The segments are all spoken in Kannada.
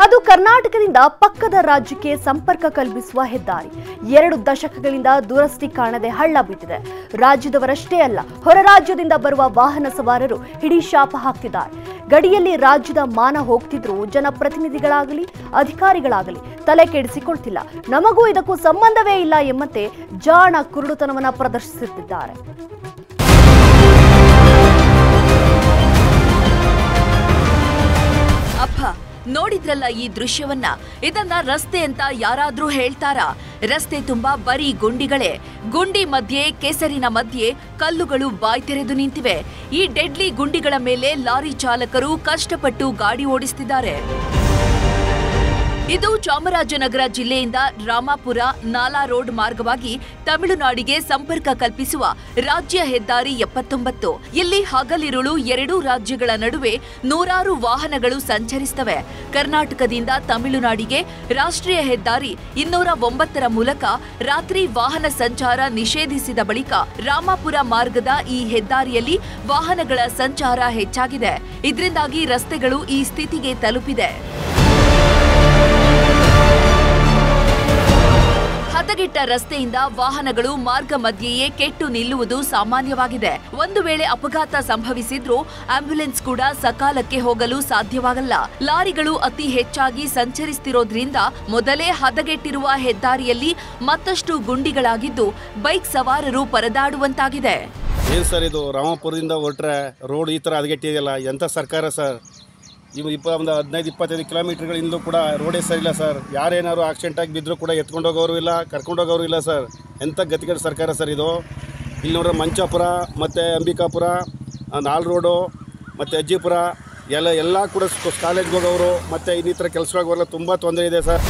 ಅದು ಕರ್ನಾಟಕದಿಂದ ಪಕ್ಕದ ರಾಜ್ಯಕ್ಕೆ ಸಂಪರ್ಕ ಕಲ್ಪಿಸುವ ಹೆದ್ದಾರಿ 2 ದಶಕಗಳಿಂದ ದುರಸ್ತಿ ಕಾಣದೆ ಹಳ್ಳ ಬಿಟ್ಟಿದೆ. ರಾಜ್ಯದವರಷ್ಟೇ ಅಲ್ಲ, ಹೊರ ರಾಜ್ಯದಿಂದ ಬರುವ ವಾಹನ ಸವಾರರು ಹಿಡಿ ಶಾಪ ಹಾಕ್ತಿದ್ದಾರೆ. ಗಡಿಯಲ್ಲಿ ರಾಜ್ಯದ ಮಾನ ಹೋಗ್ತಿದ್ರು ಜನಪ್ರತಿನಿಧಿಗಳಾಗಲಿ ಅಧಿಕಾರಿಗಳಾಗಲಿ ತಲೆ ಕೆಡಿಸಿಕೊಳ್ತಿಲ್ಲ. ನಮಗೂ ಇದಕ್ಕೂ ಸಂಬಂಧವೇ ಇಲ್ಲ ಎಂಬಂತೆ ಜಾಣ ಕುರುಡುತನವನ್ನ ಪ್ರದರ್ಶಿಸುತ್ತಿದ್ದಾರೆ. ಅಪ್ಪ ನೋಡಿದ್ರಲ್ಲ ಈ ದೃಶ್ಯವನ್ನ. ಇದನ್ನ ರಸ್ತೆ ಅಂತ ಯಾರಾದ್ರೂ ಹೇಳ್ತಾರಾ? ರಸ್ತೆ ತುಂಬಾ ಬರೀ ಗುಂಡಿಗಳೇ. ಗುಂಡಿ ಮಧ್ಯೆ ಕೆಸರಿನ ಮಧ್ಯೆ ಕಲ್ಲುಗಳು ಬಾಯ್ ತೆರೆದು ನಿಂತಿವೆ. ಈ ಡೆಡ್ಲಿ ಗುಂಡಿಗಳ ಮೇಲೆ ಲಾರಿ ಚಾಲಕರು ಕಷ್ಟಪಟ್ಟು ಗಾಡಿ ಓಡಿಸುತ್ತಿದ್ದಾರೆ. ಇದು ಚಾಮರಾಜನಗರ ಜಿಲ್ಲೆಯಿಂದ ರಾಮಾಪುರ ನಾಲಾ ರೋಡ್ ಮಾರ್ಗವಾಗಿ ತಮಿಳುನಾಡಿಗೆ ಸಂಪರ್ಕ ಕಲ್ಪಿಸುವ ರಾಜ್ಯ ಹೆದ್ದಾರಿ 79. ಇಲ್ಲಿ ಹಗಲಿರುಳು 2 ರಾಜ್ಯಗಳ ನಡುವೆ ನೂರಾರು ವಾಹನಗಳು ಸಂಚರಿಸುತ್ತವೆ. ಕರ್ನಾಟಕದಿಂದ ತಮಿಳುನಾಡಿಗೆ ರಾಷ್ಟ್ರೀಯ ಹೆದ್ದಾರಿ 209 ಮೂಲಕ ರಾತ್ರಿ ವಾಹನ ಸಂಚಾರ ನಿಷೇಧಿಸಿದ ಬಳಿಕ ರಾಮಾಪುರ ಮಾರ್ಗದ ಈ ಹೆದ್ದಾರಿಯಲ್ಲಿ ವಾಹನಗಳ ಸಂಚಾರ ಹೆಚ್ಚಾಗಿದೆ. ಇದರಿಂದಾಗಿ ರಸ್ತೆಗಳು ಈ ಸ್ಥಿತಿಗೆ ತಲುಪಿದೆ. ಹದಗೆಟ್ಟ ರಸ್ತೆಯಿಂದ ವಾಹನಗಳು ಮಾರ್ಗ ಮಧ್ಯೆಯೇ ಕೆಟ್ಟು ನಿಲ್ಲುವುದು ಸಾಮಾನ್ಯವಾಗಿದೆ. ಒಂದು ವೇಳೆ ಅಪಘಾತ ಸಂಭವಿಸಿದ್ರೂ ಆಂಬ್ಯುಲೆನ್ಸ್ ಕೂಡ ಸಕಾಲಕ್ಕೆ ಹೋಗಲು ಸಾಧ್ಯವಾಗಲ್ಲ. ಲಾರಿಗಳು ಅತಿ ಹೆಚ್ಚಾಗಿ ಸಂಚರಿಸುತ್ತಿರೋದ್ರಿಂದ ಮೊದಲೇ ಹದಗೆಟ್ಟಿರುವ ಹೆದ್ದಾರಿಯಲ್ಲಿ ಮತ್ತಷ್ಟು ಗುಂಡಿಗಳಾಗಿದ್ದು ಬೈಕ್ ಸವಾರರು ಪರದಾಡುವಂತಾಗಿದೆ. ಏನ್ ಸರ್ ಇದು? ರಾಮಾಪುರದಿಂದ ಹೊರಟ್ರೆ ರೋಡ್ ಈ ತರ ಹದಗೆಟ್ಟಿದೆಯಲ್ಲ, ಎಂತ ಸರ್ಕಾರ ಸರ್? ಇವು ಒಂದು 15-25 ಕಿಲೋಮೀಟರ್ಗಳಿಂದಲೂ ಕೂಡ ರೋಡೇ ಸರಿ ಇಲ್ಲ ಸರ್. ಯಾರೇನಾದ್ರು ಆಕ್ಸಿಡೆಂಟ್ ಆಗಿ ಬಿದ್ದರೂ ಕೂಡ ಎತ್ಕೊಂಡೋಗೋರು ಇಲ್ಲ, ಕರ್ಕೊಂಡೋಗೋರು ಇಲ್ಲ ಸರ್. ಎಂಥ ಗತಿಗೆಟ್ಟ ಸರ್ಕಾರ ಸರ್ ಇದು. ಇಲ್ಲಿ ನೋಡ್ರೆ ಮಂಚಾಪುರ ಮತ್ತು ಅಂಬಿಕಾಪುರ, ನಾಲ್ ರೋಡು ಮತ್ತು ಅಜ್ಜಿಪುರ ಎಲ್ಲ ಕೂಡ ಕಾಲೇಜ್ಗೆ ಹೋಗೋರು ಮತ್ತು ಇನ್ನಿತರ ಕೆಲಸಗಳಿಗೆ ಹೋಗೋಲ್ಲ, ತುಂಬ ತೊಂದರೆ ಇದೆ ಸರ್.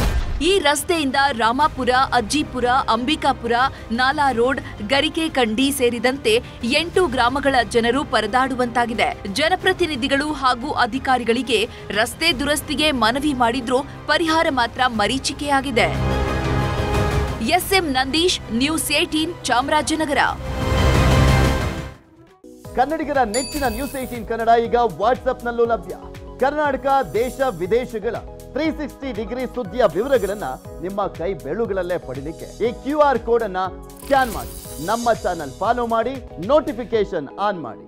ಈ ರಸ್ತೆಯಿಂದ ರಾಮಾಪುರ, ಅಜ್ಜಿಪುರ, ಅಂಬಿಕಾಪುರ, ನಾಲಾ ರೋಡ್, ಗರಿಕೆಕಂಡಿ ಸೇರಿದಂತೆ 8 ಗ್ರಾಮಗಳ ಜನರು ಪರದಾಡುವಂತಾಗಿದೆ. ಜನಪ್ರತಿನಿಧಿಗಳು ಹಾಗೂ ಅಧಿಕಾರಿಗಳಿಗೆ ರಸ್ತೆ ದುರಸ್ತಿಗೆ ಮನವಿ ಮಾಡಿದ್ರೂ ಪರಿಹಾರ ಮಾತ್ರ ಮರೀಚಿಕೆಯಾಗಿದೆ. SM Nandish, news 18, Chamarajanagar. ಕನ್ನಡಿಗರ ನೆಚ್ಚಿನ ನ್ಯೂಸ್ 18 ಕನ್ನಡ ಈಗ ವಾಟ್ಸ್ಆಪ್ನಲ್ಲೂ ಲಭ್ಯ. ಕರ್ನಾಟಕ, ದೇಶ ವಿದೇಶಗಳ 360 ಡಿಗ್ರಿ ಸುದ್ದಿಯ ವಿವರಗಳನ್ನ ನಿಮ್ಮ ಕೈ ಬೆರಳುಗಳಲ್ಲೇ ಪಡಿಲಿಕ್ಕೆ ಈ QR ಕೋಡ್ ಅನ್ನ ಸ್ಕ್ಯಾನ್ ಮಾಡಿ, ನಮ್ಮ ಚಾನಲ್ ಫಾಲೋ ಮಾಡಿ, ನೋಟಿಫಿಕೇಶನ್ ಆನ್ ಮಾಡಿ.